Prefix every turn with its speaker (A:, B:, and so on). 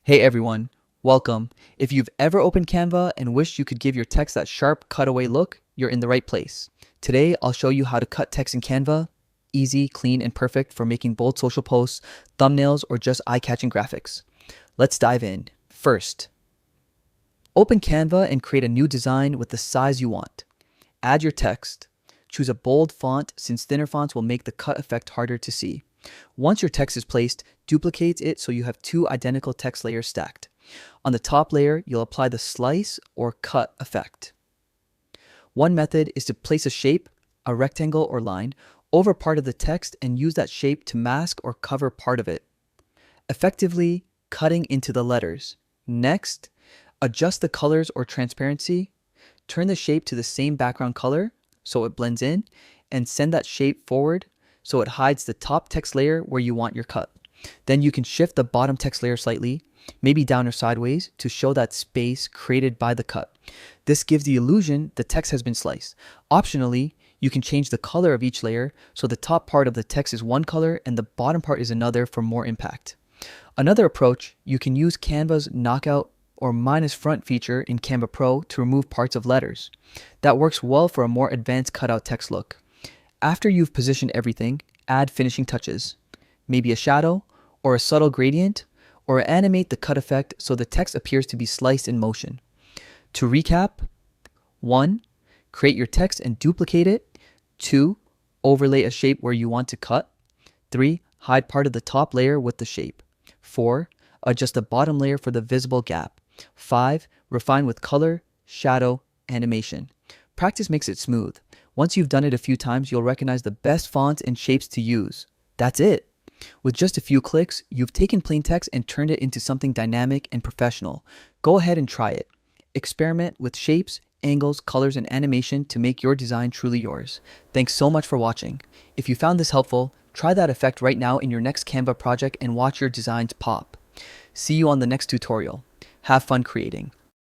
A: Hey everyone, welcome. If you've ever opened Canva and wished you could give your text that sharp cutaway look, you're in the right place. Today, I'll show you how to cut text in Canva. Easy, clean, and perfect for making bold social posts, thumbnails, or just eye-catching graphics. Let's dive in. First, open Canva and create a new design with the size you want. Add your text. Choose a bold font since thinner fonts will make the cut effect harder to see. Once your text is placed, duplicate it so you have two identical text layers stacked. On the top layer, you'll apply the slice or cut effect. One method is to place a shape, a rectangle or line, over part of the text and use that shape to mask or cover part of it, effectively cutting into the letters. Next, adjust the colors or transparency. Turn the shape to the same background color so it blends in, and send that shape forward so it hides the top text layer where you want your cut. Then you can shift the bottom text layer slightly, maybe down or sideways, to show that space created by the cut. This gives the illusion the text has been sliced. Optionally, you can change the color of each layer so the top part of the text is one color and the bottom part is another for more impact. Another approach, you can use Canva's knockout or minus front feature in Canva Pro to remove parts of letters. That works well for a more advanced cutout text look. After you've positioned everything, add finishing touches, maybe a shadow or a subtle gradient, or animate the cut effect so the text appears to be sliced in motion. To recap, 1. Create your text and duplicate it. 2. Overlay a shape where you want to cut. 3. Hide part of the top layer with the shape. 4. Adjust the bottom layer for the visible gap. 5. Refine with color, shadow, animation. Practice makes it smooth. Once you've done it a few times, you'll recognize the best fonts and shapes to use. That's it. With just a few clicks, you've taken plain text and turned it into something dynamic and professional. Go ahead and try it. Experiment with shapes, angles, colors, and animation to make your design truly yours. Thanks so much for watching. If you found this helpful, try that effect right now in your next Canva project and watch your designs pop. See you on the next tutorial. Have fun creating.